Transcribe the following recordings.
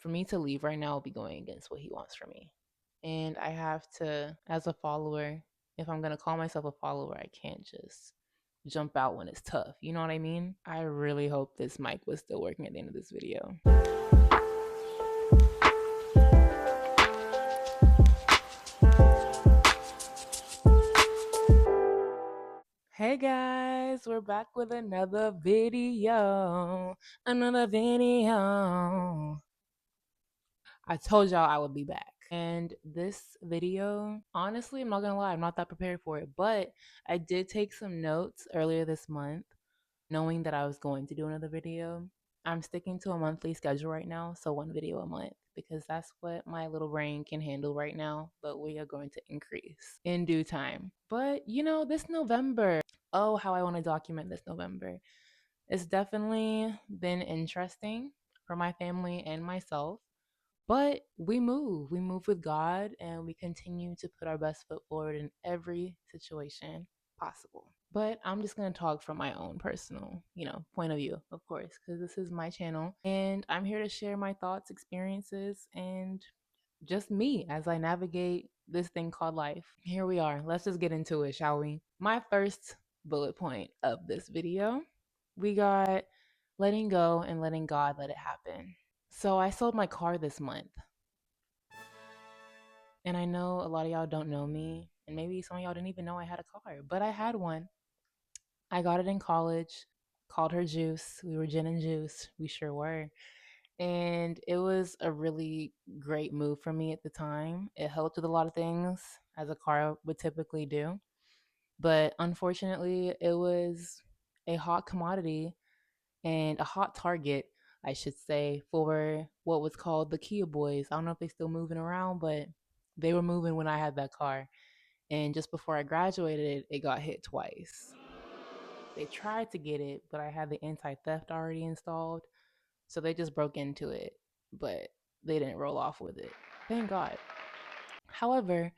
for me to leave right now will be going against what he wants for me. And I have to, as a follower, if I'm going to call myself a follower, I can't just jump out when it's tough. You know what I mean? I really hope this mic was still working at the end of this video. Hey guys, we're back with another video. I told y'all I would be back. And this video, honestly, I'm not gonna lie, I'm not that prepared for it, but I did take some notes earlier this month, knowing that I was going to do another video. I'm sticking to a monthly schedule right now, so one video a month, because that's what my little brain can handle right now, but we are going to increase in due time. But this November, oh, how I want to document this November. It's definitely been interesting for my family and myself. But we move with God, and we continue to put our best foot forward in every situation possible. But I'm just going to talk from my own personal, point of view, of course, because this is my channel, and I'm here to share my thoughts, experiences, and just me as I navigate this thing called life. Here we are. Let's just get into it, shall we? My first bullet point of this video, we got letting go and letting God let it happen. So I sold my car this month. And I know a lot of y'all don't know me, and maybe some of y'all didn't even know I had a car, but I had one. I got it in college, called her Juice. We were gin and juice. We sure were. And it was a really great move for me at the time. It helped with a lot of things, as a car would typically do. But unfortunately, it was a hot commodity and a hot target, I should say, for what was called the Kia Boys. I don't know if they're still moving around, but they were moving when I had that car. And just before I graduated, it got hit twice. They tried to get it, but I had the anti-theft already installed. So they just broke into it, but they didn't roll off with it. Thank God. However,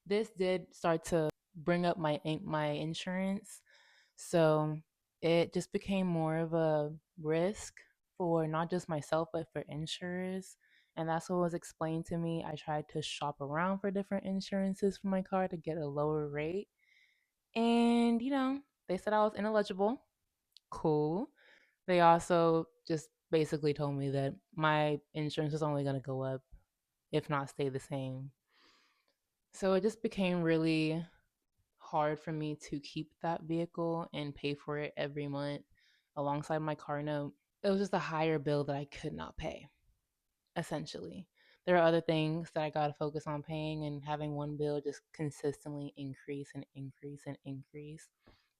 this did start to bring up my insurance. So it just became more of a risk for not just myself, but for insurers. And that's what was explained to me. I tried to shop around for different insurances for my car to get a lower rate. And, they said I was ineligible. Cool. They also just basically told me that my insurance is only going to go up, if not stay the same. So it just became really hard for me to keep that vehicle and pay for it every month alongside my car note. It was just a higher bill that I could not pay, essentially. There are other things that I got to focus on paying, and having one bill just consistently increase and increase and increase,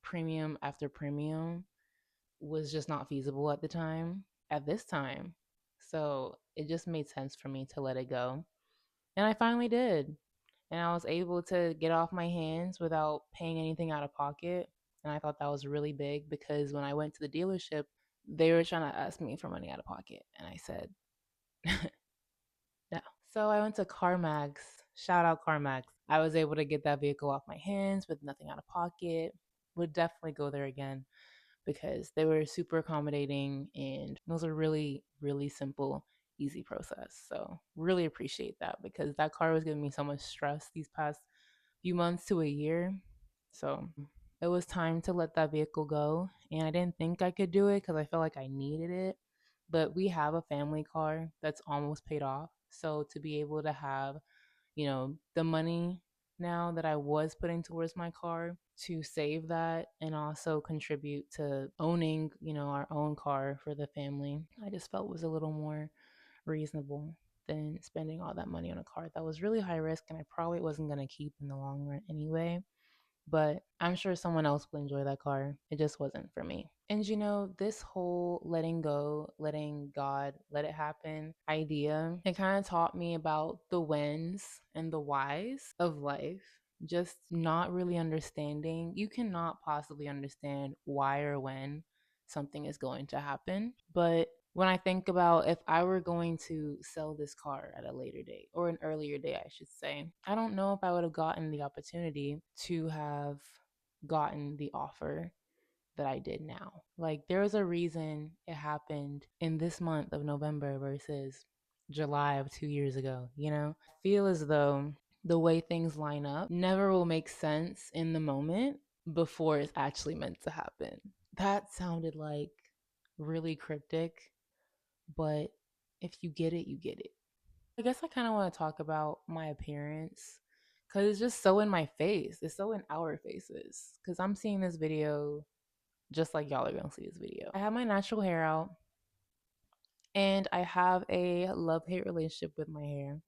premium after premium, was just not feasible at the time, at this time. So it just made sense for me to let it go. And I finally did. And I was able to get off my hands without paying anything out of pocket. And I thought that was really big, because when I went to the dealership, they were trying to ask me for money out of pocket. And I said, no. So I went to CarMax. Shout out CarMax. I was able to get that vehicle off my hands with nothing out of pocket. Would definitely go there again, because they were super accommodating, and it was a really, really simple, easy process. So really appreciate that, because that car was giving me so much stress these past few months to a year. So it was time to let that vehicle go. And I didn't think I could do it because I felt like I needed it. But we have a family car that's almost paid off. So to be able to have, the money now that I was putting towards my car, to save that and also contribute to owning, our own car for the family, I just felt was a little more reasonable than spending all that money on a car that was really high risk and I probably wasn't going to keep in the long run anyway. But I'm sure someone else will enjoy that car. It just wasn't for me. And this whole letting go, letting God let it happen idea, it kind of taught me about the whens and the whys of life. Just not really understanding. You cannot possibly understand why or when something is going to happen. But when I think about if I were going to sell this car at a later date, or an earlier date, I should say, I don't know if I would have gotten the opportunity to have gotten the offer that I did now. Like, there was a reason it happened in this month of November versus July of 2 years ago, you know? I feel as though the way things line up never will make sense in the moment before it's actually meant to happen. That sounded like really cryptic, but if you get it, you get it. I guess I kind of want to talk about my appearance because it's just so in my face. It's so in our faces because I'm seeing this video just like y'all are going to see this video. I have my natural hair out and I have a love hate relationship with my hair.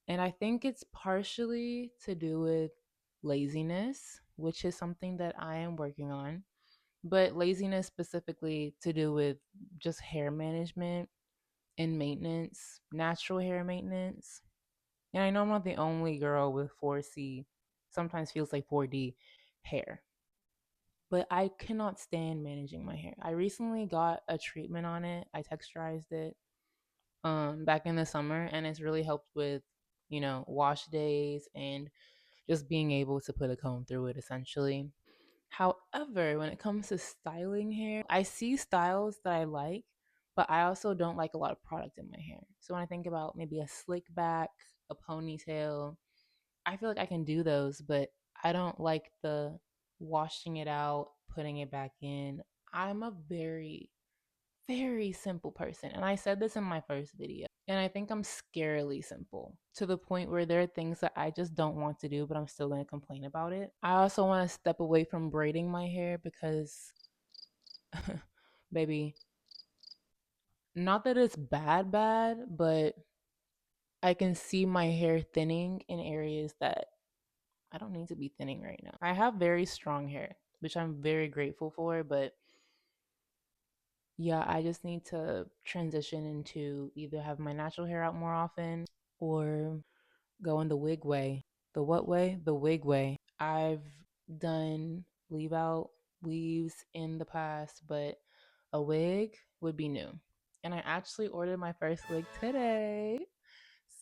And I think it's partially to do with laziness, which is something that I am working on, but laziness specifically to do with just hair management and maintenance, natural hair maintenance. And I know I'm not the only girl with 4C, sometimes feels like 4D hair, but I cannot stand managing my hair. I recently got a treatment on it. I texturized it back in the summer and it's really helped with, wash days and just being able to put a comb through it essentially. However, when it comes to styling hair, I see styles that I like, but I also don't like a lot of product in my hair. So when I think about maybe a slick back, a ponytail, I feel like I can do those, but I don't like the washing it out, putting it back in. I'm a very, very simple person. And I said this in my first video. And I think I'm scarily simple to the point where there are things that I just don't want to do, but I'm still going to complain about it. I also want to step away from braiding my hair because, baby, not that it's bad, but I can see my hair thinning in areas that I don't need to be thinning right now. I have very strong hair, which I'm very grateful for, but yeah, I just need to transition into either have my natural hair out more often or going the wig way. The what way? The wig way. I've done leave out weaves in the past, but a wig would be new. And I actually ordered my first wig today.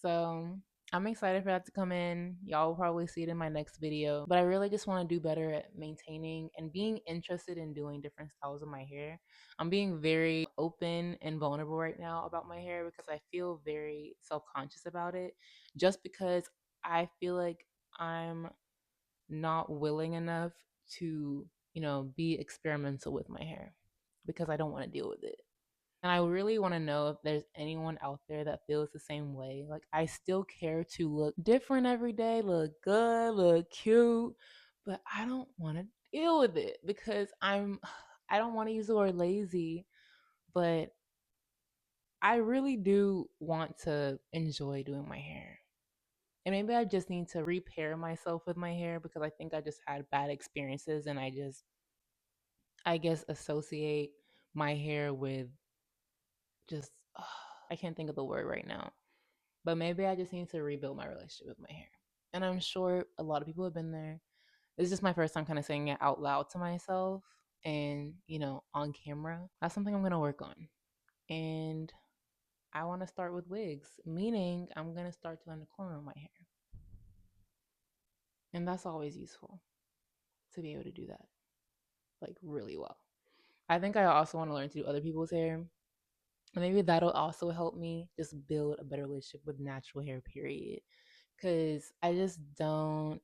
So I'm excited for that to come in. Y'all will probably see it in my next video. But I really just want to do better at maintaining and being interested in doing different styles of my hair. I'm being very open and vulnerable right now about my hair because I feel very self conscious about it. Just because I feel like I'm not willing enough to, be experimental with my hair because I don't want to deal with it. And I really want to know if there's anyone out there that feels the same way. Like, I still care to look different every day, look good, look cute, but I don't want to deal with it because I don't want to use the word lazy, but I really do want to enjoy doing my hair. And maybe I just need to repair myself with my hair because I think I just had bad experiences and I guess, associate my hair with just, I can't think of the word right now. But maybe I just need to rebuild my relationship with my hair. And I'm sure a lot of people have been there. This is just my first time kind of saying it out loud to myself and, on camera. That's something I'm going to work on. And I want to start with wigs, meaning I'm going to start doing the corner of my hair. And that's always useful to be able to do that like really well. I think I also want to learn to do other people's hair. And maybe that'll also help me just build a better relationship with natural hair, period. Because I just don't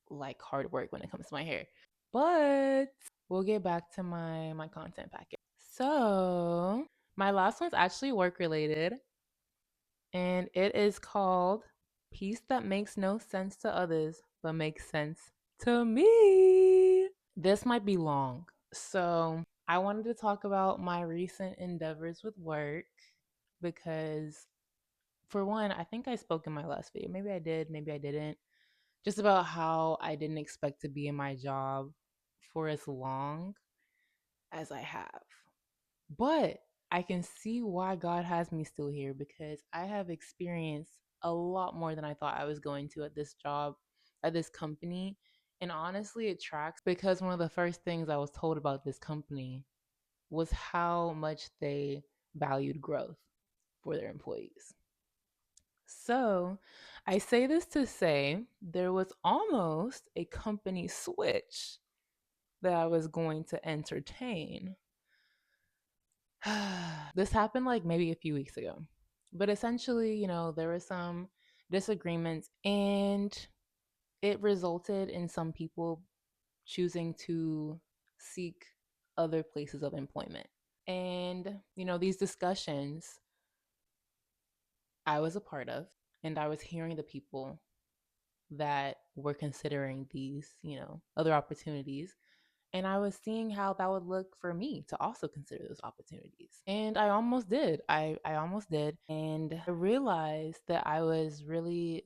like hard work when it comes to my hair. But we'll get back to my content packet. So my last one's actually work related, and it is called "Peace That Makes No Sense to Others But Makes Sense to Me." This might be long, so I wanted to talk about my recent endeavors with work because, for one, I think I spoke in my last video. Maybe I did, maybe I didn't. Just about how I didn't expect to be in my job for as long as I have. But I can see why God has me still here because I have experienced a lot more than I thought I was going to at this job, at this company. And honestly, it tracks because one of the first things I was told about this company was how much they valued growth for their employees. So I say this to say there was almost a company switch that I was going to entertain. This happened like maybe a few weeks ago. But essentially, there were some disagreements and it resulted in some people choosing to seek other places of employment. And, these discussions I was a part of, and I was hearing the people that were considering these, other opportunities. And I was seeing how that would look for me to also consider those opportunities. And I almost did. I almost did. And I realized that I was really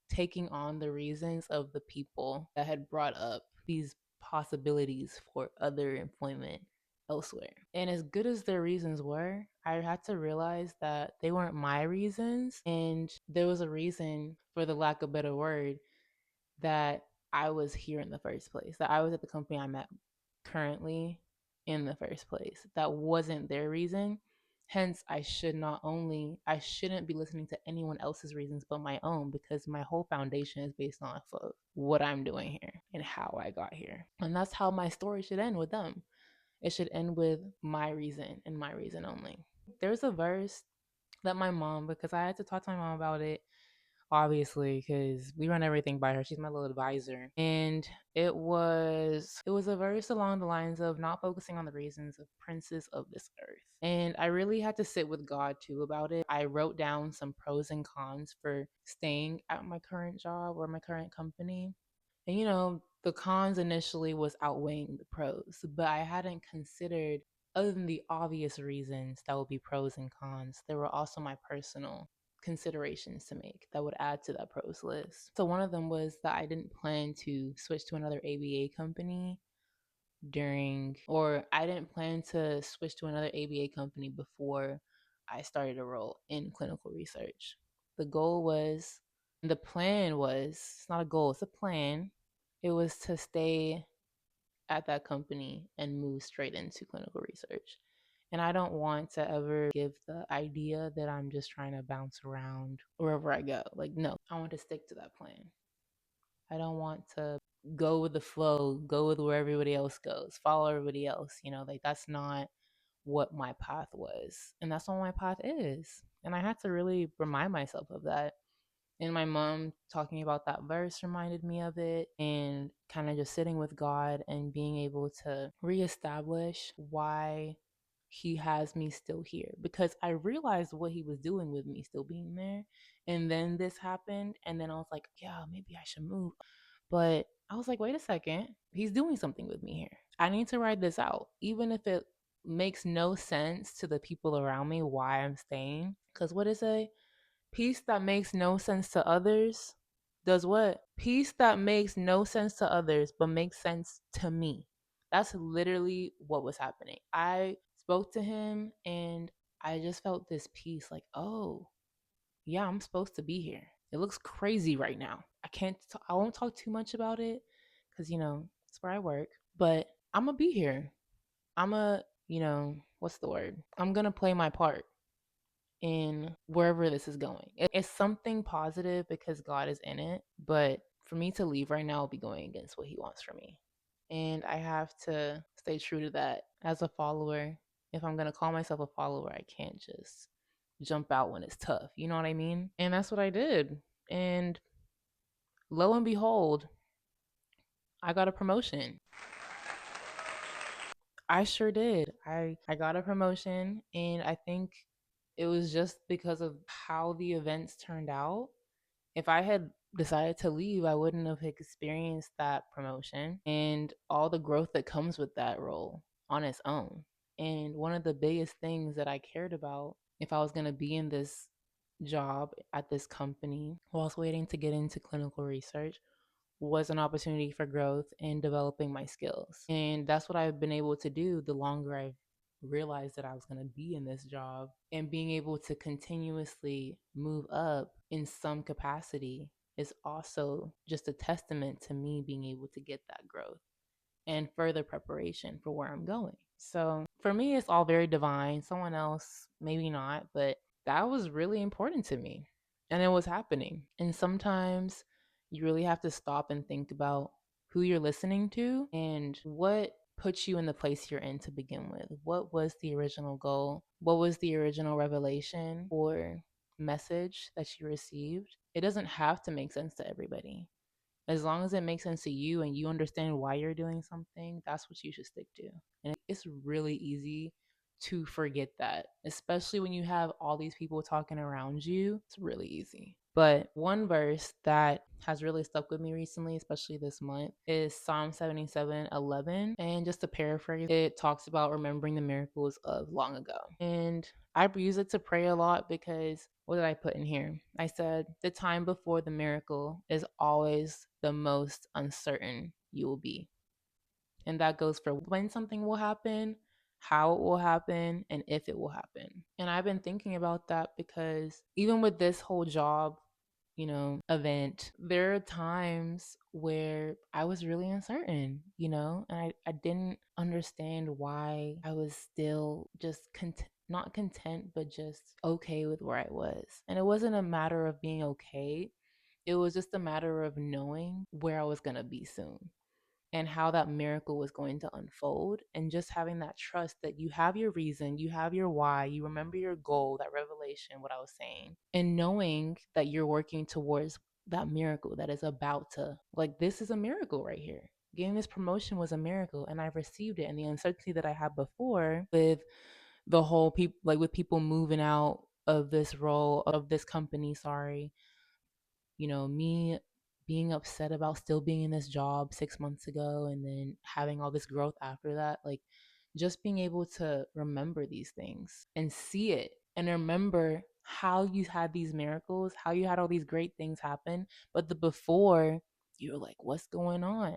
taking on the reasons of the people that had brought up these possibilities for other employment elsewhere. And as good as their reasons were, I had to realize that they weren't my reasons. And there was a reason, for the lack of a better word, that I was here in the first place, that I was at the company I'm at currently in the first place. That wasn't their reason. Hence, I shouldn't be listening to anyone else's reasons but my own, because my whole foundation is based off of what I'm doing here and how I got here. And that's how my story should end with them. It should end with my reason and my reason only. There's a verse that my mom, because I had to talk to my mom about it, obviously, because we run everything by her. She's my little advisor. And it was a verse along the lines of not focusing on the reasons of princes of this earth. And I really had to sit with God too about it. I wrote down some pros and cons for staying at my current job or my current company. And the cons initially was outweighing the pros, but I hadn't considered, other than the obvious reasons that would be pros and cons, there were also my personal considerations to make that would add to that pros list. So one of them was that I didn't plan to switch to another ABA company or I didn't plan to switch to another ABA company before I started a role in clinical research. The goal was, the plan was, it's not a goal, it's a plan. It was to stay at that company and move straight into clinical research. And I don't want to ever give the idea that I'm just trying to bounce around wherever I go. Like, no, I want to stick to that plan. I don't want to go with the flow, go with where everybody else goes, follow everybody else. Like that's not what my path was. And that's not what my path is. And I had to really remind myself of that. And my mom talking about that verse reminded me of it, and kind of just sitting with God and being able to reestablish why he has me still here, because I realized what he was doing with me still being there. And then this happened, and then I was like, yeah, maybe I should move. But I was like, wait a second, he's doing something with me here. I need to ride this out, even if it makes no sense to the people around me why I'm staying. Because what is it? Peace that makes no sense to others does what? Peace that makes no sense to others but makes sense to me. That's literally what was happening. I spoke to him and I just felt this peace, like, oh, yeah, I'm supposed to be here. It looks crazy right now. I won't talk too much about it because, it's where I work, but I'm going to be here. I'm a, what's the word? I'm going to play my part in wherever this is going. It's something positive because God is in it, but for me to leave right now will be going against what he wants for me. And I have to stay true to that as a follower. If I'm going to call myself a follower, I can't just jump out when it's tough. You know what I mean? And that's what I did. And lo and behold, I got a promotion. I sure did. I got a promotion, and I think it was just because of how the events turned out. If I had decided to leave, I wouldn't have experienced that promotion and all the growth that comes with that role on its own. And one of the biggest things that I cared about, if I was going to be in this job at this company whilst waiting to get into clinical research, was an opportunity for growth and developing my skills. And that's what I've been able to do the longer I've realized that I was going to be in this job, and being able to continuously move up in some capacity is also just a testament to me being able to get that growth and further preparation for where I'm going. So for me, it's all very divine. Someone else, maybe not, but that was really important to me. And it was happening. And sometimes you really have to stop and think about who you're listening to and what put you in the place you're in to begin with. What was the original goal? What was the original revelation or message that you received? It doesn't have to make sense to everybody. As long as it makes sense to you and you understand why you're doing something, that's what you should stick to. And it's really easy to forget that, especially when you have all these people talking around you. It's really easy. But one verse that has really stuck with me recently, especially this month, is Psalm 77:11. And just to paraphrase, it talks about remembering the miracles of long ago. And I use it to pray a lot because what did I put in here? I said, the time before the miracle is always the most uncertain you will be. And that goes for when something will happen, how it will happen, and if it will happen. And I've been thinking about that because even with this whole job, event, there are times where I was really uncertain, and I didn't understand why I was still just not content, but just okay with where I was. And it wasn't a matter of being okay, it was just a matter of knowing where I was going to be soon and how that miracle was going to unfold, and just having that trust that you have your reason, you have your why, you remember your goal, that revelation, what I was saying, and knowing that you're working towards that miracle that is about to, like, this is a miracle right here. Getting this promotion was a miracle, and I've received it. And the uncertainty that I had before with the whole people, like with people moving out of this role, of this company, sorry, me being upset about still being in this job 6 months ago and then having all this growth after that, like just being able to remember these things and see it and remember how you had these miracles, how you had all these great things happen, but the before, you're like, what's going on?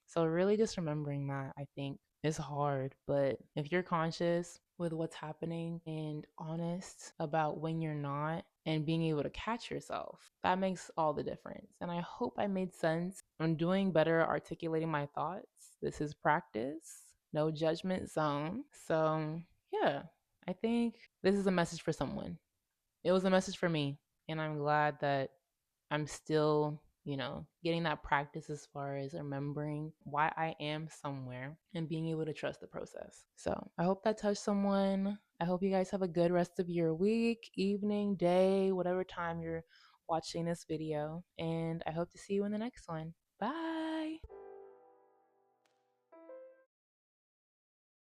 So really just remembering that, I think, is hard. But if you're conscious with what's happening and honest about when you're not, and being able to catch yourself, that makes all the difference. And I hope I made sense. I'm doing better articulating my thoughts. This is practice, no judgment zone. So, yeah, I think this is a message for someone. It was a message for me. And I'm glad that I'm still, getting that practice as far as remembering why I am somewhere and being able to trust the process. So I hope that touched someone. I hope you guys have a good rest of your week, evening, day, whatever time you're watching this video. And I hope to see you in the next one. Bye.